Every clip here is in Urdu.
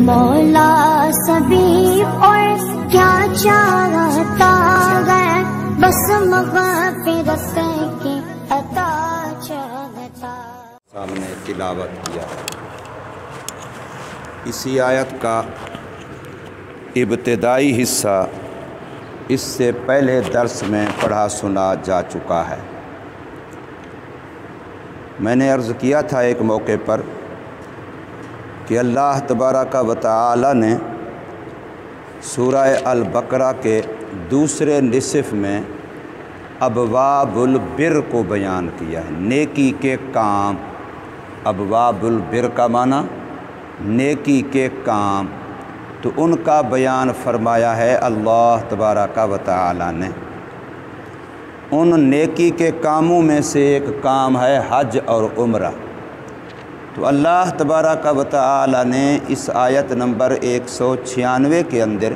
مولا سبھی اور کیا چاہتا ہے، بس مغفرت کی عطا چاہتا۔ سامنے تلاوت کیا ہے اسی آیت کا ابتدائی حصہ اس سے پہلے درس میں پڑھا سنا جا چکا ہے۔ میں نے عرض کیا تھا ایک موقع پر کہ اللہ تبارک و تعالی نے سورہ البقرہ کے دوسرے نصف میں ابواب البر کو بیان کیا ہے، نیکی کے کام۔ ابواب البر کا معنی نیکی کے کام، تو ان کا بیان فرمایا ہے اللہ تبارک و تعالی نے۔ ان نیکی کے کاموں میں سے ایک کام ہے حج اور عمرہ۔ تو اللہ تبارک و تعالی نے اس آیت نمبر 196 کے اندر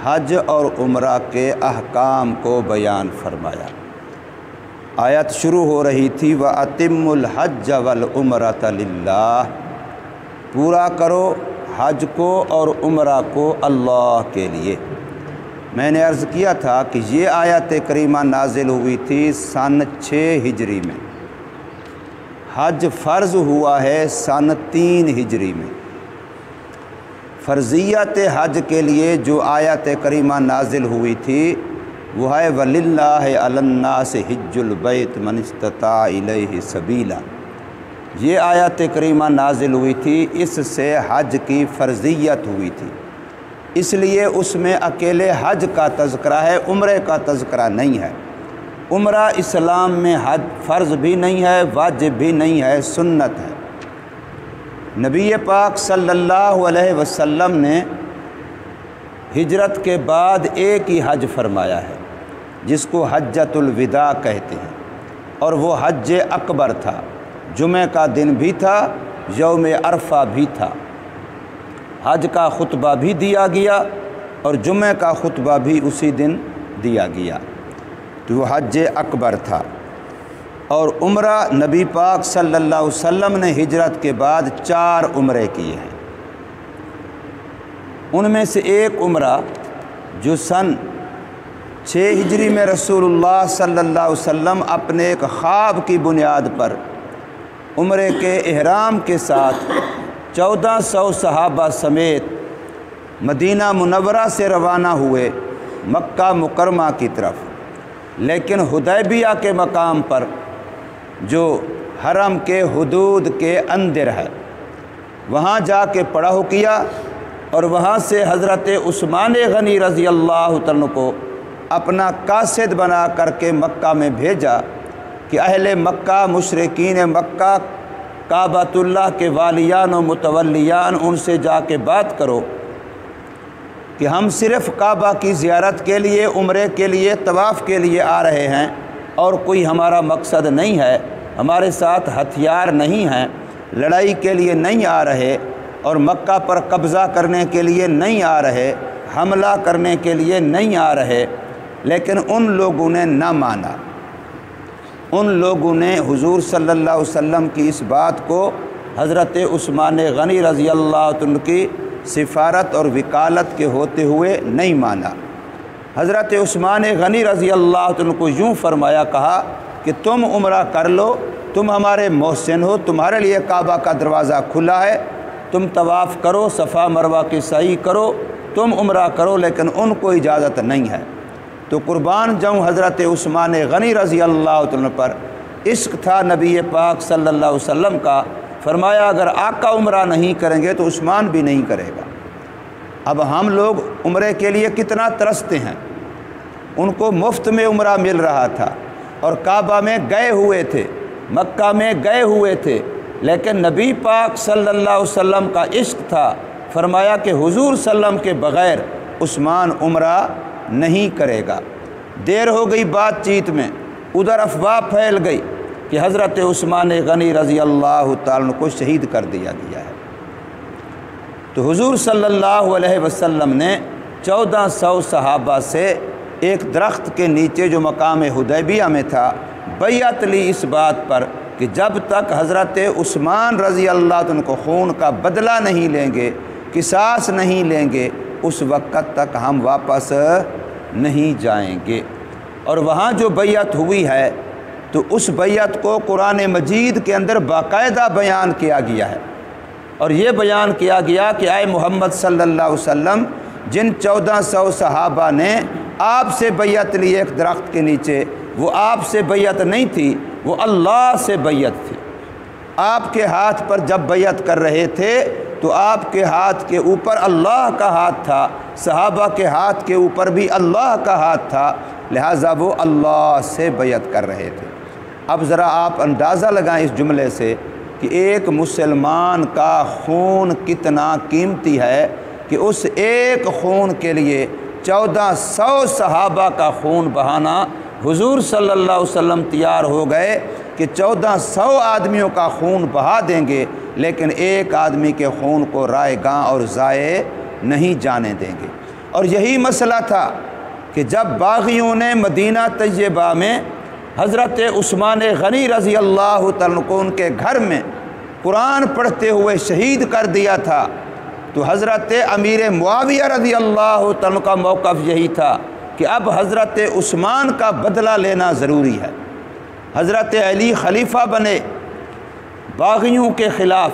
حج اور عمرہ کے احکام کو بیان فرمایا۔ آیت شروع ہو رہی تھی وَأَتِمُّ الْحَجَّ وَالْعُمْرَةَ لِلَّهِ، پورا کرو حج کو اور عمرہ کو اللہ کے لیے۔ میں نے عرض کیا تھا کہ یہ آیت کریمہ نازل ہوئی تھی سن 6 ہجری میں، حج فرض ہوا ہے سن 3 ہجری میں۔ فرضیت حج کے لیے جو آیت کریمہ نازل ہوئی تھی وہ ہے وَلِلَّهِ عَلَى النَّاسِ حِجُّ الْبَيْتِ مَنِ اسْتَطَاعَ إِلَيْهِ سَبِيلًا۔ یہ آیت کریمہ نازل ہوئی تھی، اس سے حج کی فرضیت ہوئی تھی، اس لیے اس میں اکیلے حج کا تذکرہ ہے، عمرے کا تذکرہ نہیں ہے۔ عمرہ اسلام میں حج فرض بھی نہیں ہے، واجب بھی نہیں ہے، سنت ہے۔ نبی پاک صلی اللہ علیہ وسلم نے ہجرت کے بعد ایک ہی حج فرمایا ہے جس کو حجۃ الوداع کہتے ہیں، اور وہ حج اکبر تھا۔ جمعہ کا دن بھی تھا، یوم عرفہ بھی تھا، حج کا خطبہ بھی دیا گیا اور جمعہ کا خطبہ بھی اسی دن دیا گیا، تو وہ حج اکبر تھا۔ اور عمرہ نبی پاک صلی اللہ علیہ وسلم نے ہجرت کے بعد 4 عمرے کیے ہیں۔ ان میں سے ایک عمرہ جو سن 6 ہجری میں رسول اللہ صلی اللہ علیہ وسلم اپنے ایک خواب کی بنیاد پر عمرے کے احرام کے ساتھ 1400 صحابہ سمیت مدینہ منورہ سے روانہ ہوئے مکہ مکرمہ کی طرف، لیکن حدیبیہ کے مقام پر جو حرم کے حدود کے اندر ہے وہاں جا کے پڑاؤ کیا، اور وہاں سے حضرت عثمان غنی رضی اللہ عنہ کو اپنا قاصد بنا کر کے مکہ میں بھیجا کہ اہل مکہ، مشرکین مکہ، کعبۃ اللہ کے والیان و متولیان، ان سے جا کے بات کرو کہ ہم صرف کعبہ کی زیارت کے لیے، عمرے کے لیے، طواف کے لیے آ رہے ہیں اور کوئی ہمارا مقصد نہیں ہے، ہمارے ساتھ ہتھیار نہیں ہیں، لڑائی کے لیے نہیں آ رہے اور مکہ پر قبضہ کرنے کے لیے نہیں آ رہے، حملہ کرنے کے لیے نہیں آ رہے۔ لیکن ان لوگوں نے نہ مانا، ان لوگوں نے حضور صلی اللہ علیہ وسلم کی اس بات کو حضرت عثمان غنی رضی اللہ عنہ کی سفارت اور وکالت کے ہوتے ہوئے نہیں مانا۔ حضرت عثمان غنی رضی اللہ عنہ کو یوں فرمایا، کہا کہ تم عمرہ کر لو، تم ہمارے محسن ہو، تمہارے لیے کعبہ کا دروازہ کھلا ہے، تم طواف کرو، صفا مروہ کی سعی کرو، تم عمرہ کرو، لیکن ان کو اجازت نہیں ہے۔ تو قربان جاؤں حضرت عثمان غنی رضی اللہ عنہ پر عشق تھا نبی پاک صلی اللہ علیہ وسلم کا، فرمایا اگر آقا عمرہ نہیں کریں گے تو عثمان بھی نہیں کرے گا۔ اب ہم لوگ عمرے کے لیے کتنا ترستے ہیں، ان کو مفت میں عمرہ مل رہا تھا اور کعبہ میں گئے ہوئے تھے، مکہ میں گئے ہوئے تھے، لیکن نبی پاک صلی اللہ علیہ وسلم کا عشق تھا، فرمایا کہ حضور صلی اللہ علیہ وسلم کے بغیر عثمان عمرہ نہیں کرے گا۔ دیر ہو گئی بات چیت میں، ادھر افواہ پھیل گئی کہ حضرت عثمان غنی رضی اللہ تعالیٰ عنہ کو شہید کر دیا گیا ہے۔ تو حضور صلی اللہ علیہ وسلم نے 1400 صحابہ سے ایک درخت کے نیچے جو مقام حدیبیہ میں تھا بیعت لی اس بات پر کہ جب تک حضرت عثمان رضی اللہ عنہ کو خون کا بدلہ نہیں لیں گے، قصاص نہیں لیں گے اس وقت تک ہم واپس نہیں جائیں گے۔ اور وہاں جو بیعت ہوئی ہے تو اس بیعت کو قرآن مجید کے اندر باقاعدہ بیان کیا گیا ہے، اور یہ بیان کیا گیا کہ اے محمد صلی اللہ علیہ وسلم، جن 1400 صحابہ نے آپ سے بیعت لی ایک درخت کے نیچے، وہ آپ سے بیعت نہیں تھی، وہ اللہ سے بیعت تھی۔ آپ کے ہاتھ پر جب بیعت کر رہے تھے تو آپ کے ہاتھ کے اوپر اللہ کا ہاتھ تھا، صحابہ کے ہاتھ کے اوپر بھی اللہ کا ہاتھ تھا، لہٰذا وہ اللہ سے بیعت کر رہے تھے۔ اب ذرا آپ اندازہ لگائیں اس جملے سے کہ ایک مسلمان کا خون کتنا قیمتی ہے کہ اس ایک خون کے لیے 1400 صحابہ کا خون بہانا حضور صلی اللہ علیہ وسلم تیار ہو گئے کہ 1400 آدمیوں کا خون بہا دیں گے، لیکن ایک آدمی کے خون کو رائے گاں اور ضائع نہیں جانے دیں گے۔ اور یہی مسئلہ تھا کہ جب باغیوں نے مدینہ طیبہ میں حضرت عثمان غنی رضی اللہ تعالیٰ عنہ ان کے گھر میں قرآن پڑھتے ہوئے شہید کر دیا تھا، تو حضرت امیر معاویہ رضی اللہ تعالیٰ کا موقف یہی تھا کہ اب حضرت عثمان کا بدلہ لینا ضروری ہے۔ حضرت علی خلیفہ بنے باغیوں کے خلاف،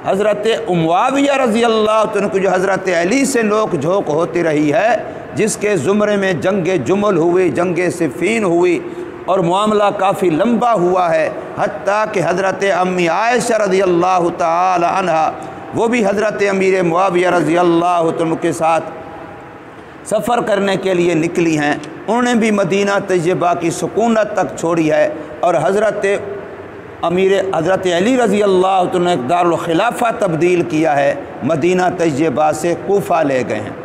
حضرت معاویہ رضی اللہ عنہ کو جو حضرت علی سے نوک جھوک ہوتی رہی ہے، جس کے زمرے میں جنگ جمل ہوئی، جنگ صفین ہوئی، اور معاملہ کافی لمبا ہوا ہے، حتیٰ کہ حضرت امی عائشہ رضی اللہ تعالی عنہا وہ بھی حضرت امیر معاویہ رضی اللہ عنہ کے ساتھ سفر کرنے کے لیے نکلی ہیں، انہوں نے بھی مدینہ طیبہ کی سکونت تک چھوڑی ہے، اور حضرت علی رضی اللہ عنہ نے دارالخلافہ تبدیل کیا ہے، مدینہ طیبہ سے کوفہ لے گئے ہیں۔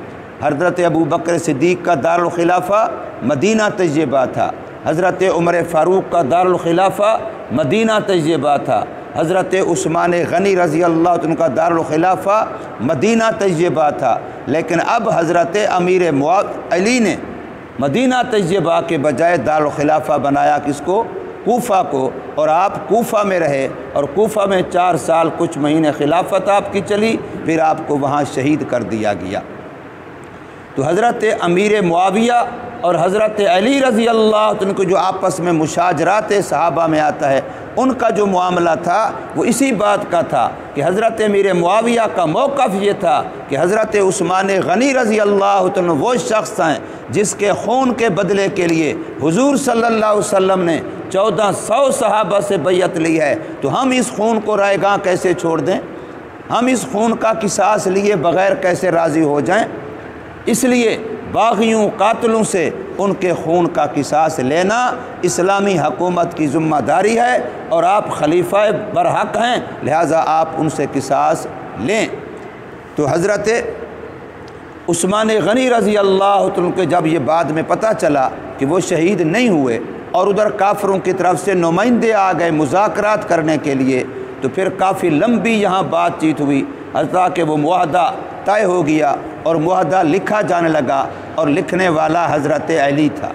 حضرت ابو بکر صدیق کا دارالخلافہ مدینہ طیبہ تھا، حضرت عمر فاروق کا دارالخلافہ مدینہ طیبہ تھا، حضرت عثمان غنی رضی اللہ عنہ کا دارالخلافہ مدینہ طیبہ تھا، لیکن اب حضرت امیر علی نے مدینہ طیبہ کے بجائے دارالخلافہ بنایا کس کو؟ کوفہ کو، اور آپ کوفہ میں رہے، اور کوفہ میں 4 سال کچھ مہینے خلافت آپ کی چلی، پھر آپ کو وہاں شہید کر دیا گیا۔ تو حضرت امیر معاویہ اور حضرت علی رضی اللہ عنہ کو جو آپس میں مشاجرات صحابہ میں آتا ہے، ان کا جو معاملہ تھا وہ اسی بات کا تھا کہ حضرت امیر معاویہ کا موقف یہ تھا کہ حضرت عثمان غنی رضی اللہ عنہ وہ شخص ہیں جس کے خون کے بدلے کے لیے حضور صلی اللہ علیہ وسلم نے 1400 صحابہ سے بیعت لی ہے، تو ہم اس خون کو رائے گاں کیسے چھوڑ دیں؟ ہم اس خون کا قصاص لیے بغیر کیسے راضی ہو جائیں؟ اس لیے باغیوں قاتلوں سے ان کے خون کا قصاص لینا اسلامی حکومت کی ذمہ داری ہے، اور آپ خلیفہ برحق ہیں، لہٰذا آپ ان سے قصاص لیں۔ تو حضرت عثمان غنی رضی اللہ عنہ کے جب یہ بعد میں پتہ چلا کہ وہ شہید نہیں ہوئے، اور ادھر کافروں کی طرف سے نمائندے آ گئے مذاکرات کرنے کے لیے، تو پھر کافی لمبی یہاں بات چیت ہوئی، حتیٰ کہ وہ معاہدہ طے ہو گیا، اور معاہدہ لکھا جانے لگا، اور لکھنے والا حضرت علی تھا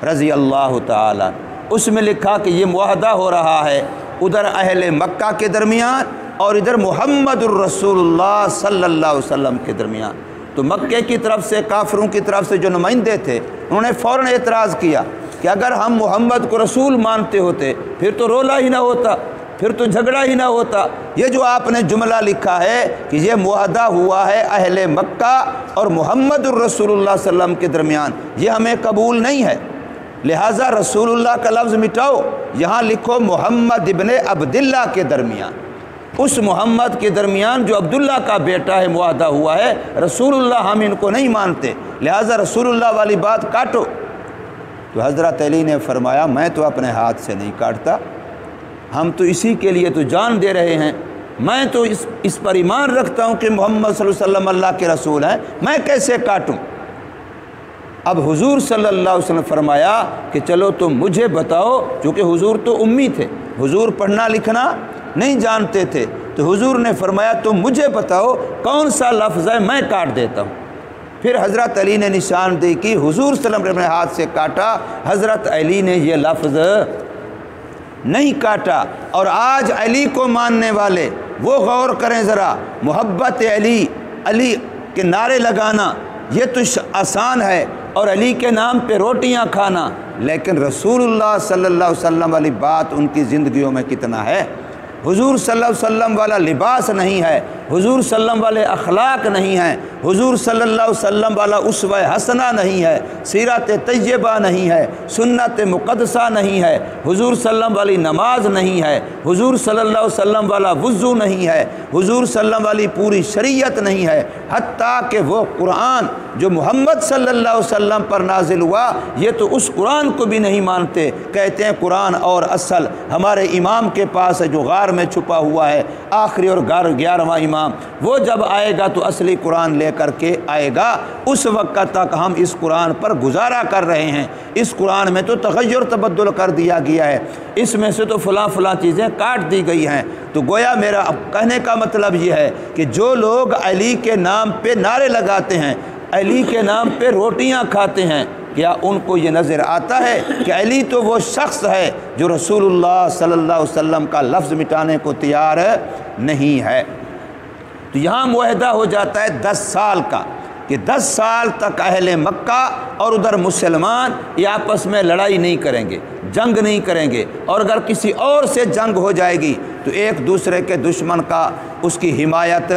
رضی اللہ تعالیٰ۔ اس میں لکھا کہ یہ معاہدہ ہو رہا ہے ادھر اہل مکہ کے درمیان اور ادھر محمد الرسول اللہ صلی اللہ علیہ وسلم کے درمیان۔ تو مکے کی طرف سے، کافروں کی طرف سے جو نمائندے تھے، انہوں نے فوراً اعتراض کیا کہ اگر ہم محمد کو رسول مانتے ہوتے پھر تو رولا ہی نہ ہوتا، پھر تو جھگڑا ہی نہ ہوتا۔ یہ جو آپ نے جملہ لکھا ہے کہ یہ معاہدہ ہوا ہے اہل مکہ اور محمد الرسول اللہ صلی اللہ علیہ وسلم کے درمیان، یہ ہمیں قبول نہیں ہے، لہٰذا رسول اللہ کا لفظ مٹاؤ، یہاں لکھو محمد ابن عبداللہ کے درمیان، اس محمد کے درمیان جو عبداللہ کا بیٹا ہے معاہدہ ہوا ہے، رسول اللہ ہم ان کو نہیں مانتے، لہٰذا رسول اللہ والی بات کاٹو۔ تو حضرت علی نے فرمایا میں تو اپنے ہاتھ سے نہیں کاٹتا، ہم تو اسی کے لیے تو جان دے رہے ہیں، میں تو اس پر ایمان رکھتا ہوں کہ محمد صلی اللہ علیہ وسلم اللہ کے رسول ہیں، میں کیسے کاٹوں؟ اب حضور صلی اللہ علیہ وسلم فرمایا کہ چلو تم مجھے بتاؤ، چونکہ حضور تو امی تھے، حضور پڑھنا لکھنا نہیں جانتے تھے، تو حضور نے فرمایا تم مجھے بتاؤ کون سا لفظ ہے، میں کاٹ دیتا ہوں۔ پھر حضرت علی نے نشاندہی کی، حضور صلی اللہ علیہ وسلم نے ہاتھ سے کاٹا، حضرت علی نے یہ لفظ نہیں کاٹا۔ اور آج علی کو ماننے والے وہ غور کریں ذرا، محبت علی علی کے نعرے لگانا یہ تو آسان ہے، اور علی کے نام پہ روٹیاں کھانا، لیکن رسول اللہ صلی اللہ علیہ وسلم والی بات ان کی زندگیوں میں کتنا ہے؟ حضور صلی اللہ علیہ وسلم والا لباس نہیں ہے، حضور صلی اللہ علیہ وسلم والے اخلاق نہیں ہیں، حضور صلی اللہ علیہ وسلم والا اسوہ حسنہ نہیں ہے، سیرت طیبہ نہیں ہے، سنت مقدسہ نہیں ہے، حضور صلی اللہ علیہ وسلم والی نماز نہیں ہے، حضور صلی اللہ علیہ وسلم والا وضو نہیں ہے، حضور صلی اللہ علیہ وسلم والی پوری شریعت نہیں ہے، حتیٰ کہ وہ قرآن جو محمد صلی اللہ علیہ وسلم پر نازل ہوا یہ تو اس قرآن کو بھی نہیں مانتے، کہتے ہیں قرآن اور اصل ہمارے امام کے پاس ہے جو غار میں چھپا ہوا ہے، آخری اور 11واں امام، وہ جب آئے گا تو اصلی قرآن لے کر کے آئے گا، اس وقت تک ہم اس قرآن پر گزارا کر رہے ہیں، اس قرآن میں تو تغیر تبدل کر دیا گیا ہے، اس میں سے تو فلاں فلاں چیزیں کاٹ دی گئی ہیں۔ تو گویا میرا کہنے کا مطلب یہ ہے کہ جو لوگ علی کے نام پہ نعرے لگاتے ہیں، علی کے نام پہ روٹیاں کھاتے ہیں، کیا ان کو یہ نظر آتا ہے کہ علی تو وہ شخص ہے جو رسول اللہ صلی اللہ علیہ وسلم کا لفظ مٹانے کو تیار نہیں ہے؟ تو یہاں معاہدہ ہو جاتا ہے 10 سال کا کہ 10 سال تک اہل مکہ اور ادھر مسلمان یہ آپس میں لڑائی نہیں کریں گے، جنگ نہیں کریں گے، اور اگر کسی اور سے جنگ ہو جائے گی تو ایک دوسرے کے دشمن کا اس کی حمایت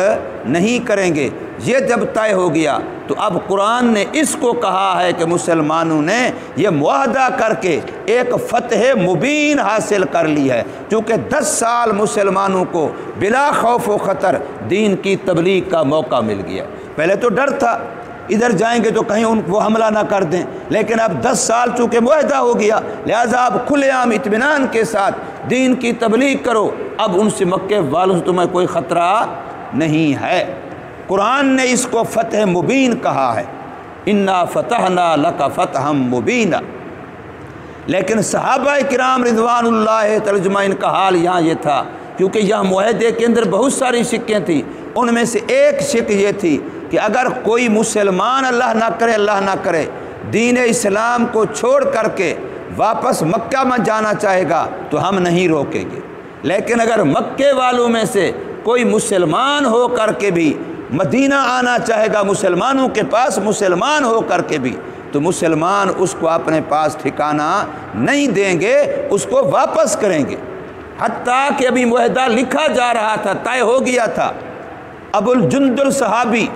نہیں کریں گے۔ یہ جب طے ہو گیا تو اب قرآن نے اس کو کہا ہے کہ مسلمانوں نے یہ معاہدہ کر کے ایک فتح مبین حاصل کر لی ہے، چونکہ 10 سال مسلمانوں کو بلا خوف و خطر دین کی تبلیغ کا موقع مل گیا۔ پہلے تو ڈر تھا ادھر جائیں گے تو کہیں ان کو حملہ نہ کر دیں، لیکن اب 10 سال چونکہ معاہدہ ہو گیا لہٰذا اب کھلے عام اطمینان کے ساتھ دین کی تبلیغ کرو، اب ان سے مکے والوں سے تمہیں کوئی خطرہ نہیں ہے۔ قرآن نے اس کو فتح مبین کہا ہے، انا فتحنا لک فتحا مبینا۔ لیکن صحابہ کرام رضوان اللہ ترجمہ ان کا حال یہاں یہ تھا، کیونکہ یہاں معاہدے کے اندر بہت ساری شکیں تھیں، ان میں سے ایک شک یہ تھی کہ اگر کوئی مسلمان اللہ نہ کرے دین اسلام کو چھوڑ کر کے واپس مکہ میں جانا چاہے گا تو ہم نہیں روکیں گے، لیکن اگر مکے والوں میں سے کوئی مسلمان ہو کر کے بھی مدینہ آنا چاہے گا، مسلمانوں کے پاس مسلمان ہو کر کے بھی، تو مسلمان اس کو اپنے پاس ٹھکانہ نہیں دیں گے، اس کو واپس کریں گے۔ حتیٰ کہ ابھی معاہدہ لکھا جا رہا تھا، طے ہو گیا تھا، ابو الجندل صحابی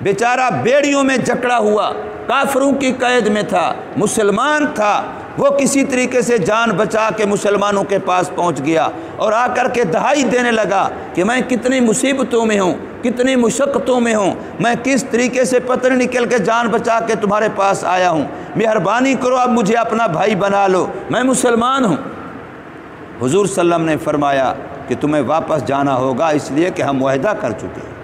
بیچارہ بیڑیوں میں جکڑا ہوا، کافروں کی قید میں تھا، مسلمان تھا، وہ کسی طریقے سے جان بچا کے مسلمانوں کے پاس پہنچ گیا اور آ کر کے دہائی دینے لگا کہ میں کتنی مصیبتوں میں ہوں، کتنی مشقتوں میں ہوں، میں کس طریقے سے پتر نکل کے جان بچا کے تمہارے پاس آیا ہوں، مہربانی کرو اب مجھے اپنا بھائی بنا لو، میں مسلمان ہوں۔ حضور صلی اللہ علیہ وسلم نے فرمایا کہ تمہیں واپس جانا ہوگا اس لیے کہ ہم معاہدہ کر چکے ہیں۔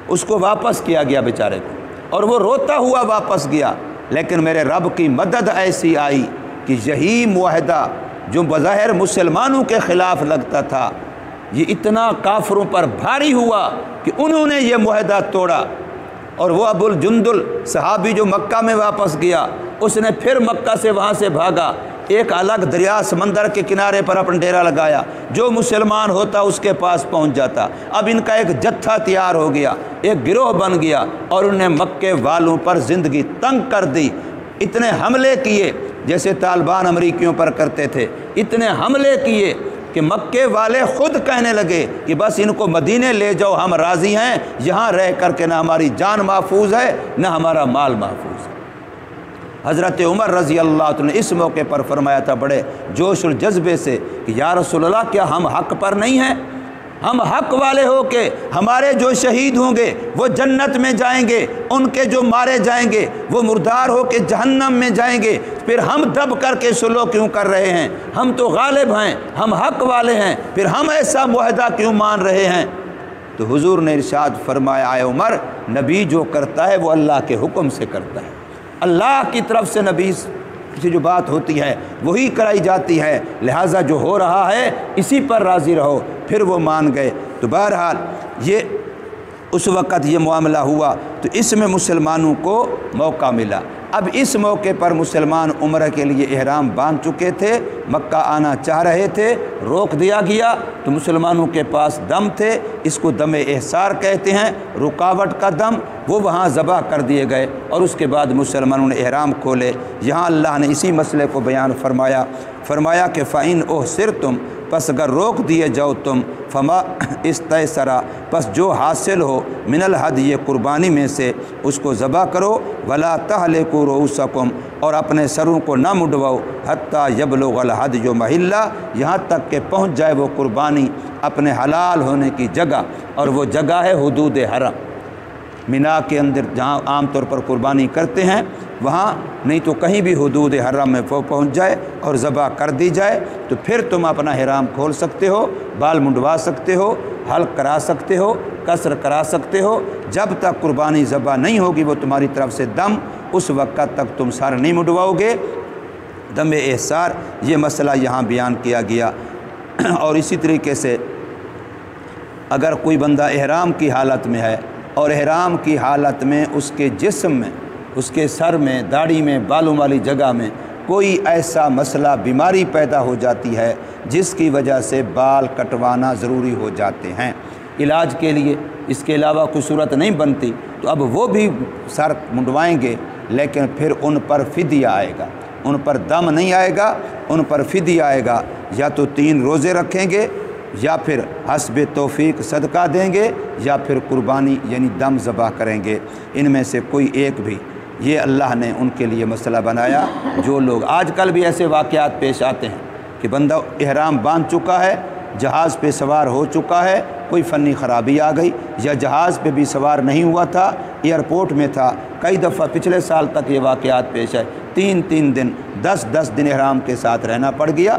اس کو واپس کیا گیا بیچارے کو، اور وہ روتا ہوا واپس گیا، لیکن میرے رب کی مدد ایسی آئی کہ یہی معاہدہ جو بظاہر مسلمانوں کے خلاف لگتا تھا یہ اتنا کافروں پر بھاری ہوا کہ انہوں نے یہ معاہدہ توڑا، اور وہ ابو الجندل صحابی جو مکہ میں واپس گیا اس نے پھر مکہ سے وہاں سے بھاگا، ایک الگ دریا سمندر کے کنارے پر اپنا ڈیرا لگایا، جو مسلمان ہوتا اس کے پاس پہنچ جاتا۔ اب ان کا ایک جتھا تیار ہو گیا، ایک گروہ بن گیا، اور انہوں نے مکے والوں پر زندگی تنگ کر دی، اتنے حملے کیے جیسے طالبان امریکیوں پر کرتے تھے، اتنے حملے کیے کہ مکے والے خود کہنے لگے کہ بس ان کو مدینے لے جاؤ، ہم راضی ہیں، یہاں رہ کر کے نہ ہماری جان محفوظ ہے نہ ہمارا مال محفوظ ہے۔ حضرت عمر رضی اللہ عنہ نے اس موقع پر فرمایا تھا بڑے جوش اور جذبے سے کہ یا رسول اللہ کیا ہم حق پر نہیں ہیں؟ ہم حق والے ہو کے ہمارے جو شہید ہوں گے وہ جنت میں جائیں گے، ان کے جو مارے جائیں گے وہ مردار ہو کے جہنم میں جائیں گے، پھر ہم دب کر کے سلو کیوں کر رہے ہیں؟ ہم تو غالب ہیں، ہم حق والے ہیں، پھر ہم ایسا معاہدہ کیوں مان رہے ہیں؟ تو حضور نے ارشاد فرمایا، اے عمر، نبی جو کرتا ہے وہ اللہ کے حکم سے کرتا ہے، اللہ کی طرف سے نبی سے جو بات ہوتی ہے وہی کرائی جاتی ہے، لہٰذا جو ہو رہا ہے اسی پر راضی رہو۔ پھر وہ مان گئے۔ تو بہرحال یہ اس وقت یہ معاملہ ہوا تو اس میں مسلمانوں کو موقع ملا۔ اب اس موقع پر مسلمان عمرہ کے لیے احرام باندھ چکے تھے، مکہ آنا چاہ رہے تھے، روک دیا گیا تو مسلمانوں کے پاس دم تھے، اس کو دم احصار کہتے ہیں، رکاوٹ کا دم، وہ وہاں ذبح کر دیے گئے اور اس کے بعد مسلمانوں نے احرام کھولے۔ یہاں اللہ نے اسی مسئلے کو بیان فرمایا کہ فَإِنْ أُحْصِرْتُمْ، پس اگر روک دیے جاؤ تم، فما استیسر، پس جو حاصل ہو من الہدی، قربانی میں سے اس کو ذبح کرو، ولا تہلکوا رؤوسکم، اور اپنے سروں کو نہ مڈواؤ، حتیٰ یبلغ الہدی محلہ، یہاں تک کہ پہنچ جائے وہ قربانی اپنے حلال ہونے کی جگہ، اور وہ جگہ ہے حدود حرم، مینا کے اندر جہاں عام طور پر قربانی کرتے ہیں وہاں، نہیں تو کہیں بھی حدود حرم میں وہ پہنچ جائے اور ذبح کر دی جائے تو پھر تم اپنا احرام کھول سکتے ہو، بال منڈوا سکتے ہو، حلق کرا سکتے ہو، قصر کرا سکتے ہو، جب تک قربانی ذبح نہیں ہوگی وہ تمہاری طرف سے دم، اس وقت تک تم سر نہیں منڈواؤ گے۔ دم احصار یہ مسئلہ یہاں بیان کیا گیا۔ اور اسی طریقے سے اگر کوئی بندہ احرام کی حالت میں ہے اور احرام کی حالت میں اس کے جسم میں، اس کے سر میں، داڑھی میں، بالوں والی جگہ میں کوئی ایسا مسئلہ، بیماری پیدا ہو جاتی ہے جس کی وجہ سے بال کٹوانا ضروری ہو جاتے ہیں علاج کے لیے، اس کے علاوہ کوئی صورت نہیں بنتی، تو اب وہ بھی سر منڈوائیں گے، لیکن پھر ان پر فدیہ آئے گا، ان پر دم نہیں آئے گا، ان پر فدیہ آئے گا، یا تو 3 روزے رکھیں گے، یا پھر حسب توفیق صدقہ دیں گے، یا پھر قربانی یعنی دم ذبح کریں گے، ان میں سے کوئی ایک بھی۔ یہ اللہ نے ان کے لیے مسئلہ بنایا۔ جو لوگ آج کل بھی ایسے واقعات پیش آتے ہیں کہ بندہ احرام باندھ چکا ہے، جہاز پہ سوار ہو چکا ہے، کوئی فنی خرابی آ گئی، یا جہاز پہ بھی سوار نہیں ہوا تھا، ایئرپورٹ میں تھا، کئی دفعہ پچھلے سال تک یہ واقعات پیش آئے، 3 دن 10 دن احرام کے ساتھ رہنا پڑ گیا۔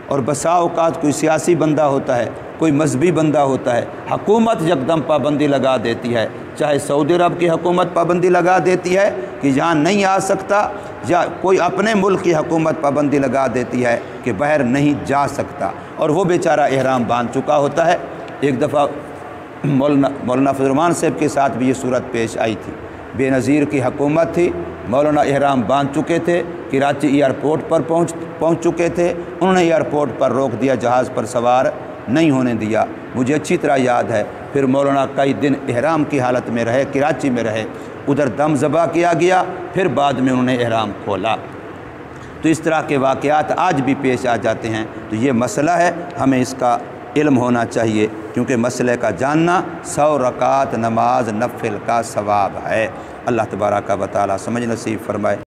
اور بسا اوقات کوئی سیاسی بندہ ہوتا ہے، کوئی مذہبی بندہ ہوتا ہے، حکومت یکدم پابندی لگا دیتی ہے، چاہے سعودی عرب کی حکومت پابندی لگا دیتی ہے کہ یہاں نہیں آ سکتا، یا کوئی اپنے ملک کی حکومت پابندی لگا دیتی ہے کہ باہر نہیں جا سکتا، اور وہ بیچارہ احرام باندھ چکا ہوتا ہے۔ ایک دفعہ مولانا فضل الرحمان صاحب کے ساتھ بھی یہ صورت پیش آئی تھی، بے نظیر کی حکومت تھی، مولانا احرام باندھ چکے تھے، کراچی ایئرپورٹ پر پہنچ چکے تھے، انہوں نے ایئرپورٹ پر روک دیا، جہاز پر سوار نہیں ہونے دیا۔ مجھے اچھی طرح یاد ہے، پھر مولانا کئی دن احرام کی حالت میں رہے، کراچی میں رہے، ادھر دم ذبح کیا گیا، پھر بعد میں انہوں نے احرام کھولا۔ تو اس طرح کے واقعات آج بھی پیش آ جاتے ہیں، تو یہ مسئلہ ہے، ہمیں اس کا علم ہونا چاہیے، کیونکہ مسئلے کا جاننا 100 رکعت نماز نفل کا ثواب ہے۔ اللہ تبارک و تعالی سمجھ نصیب فرمائے۔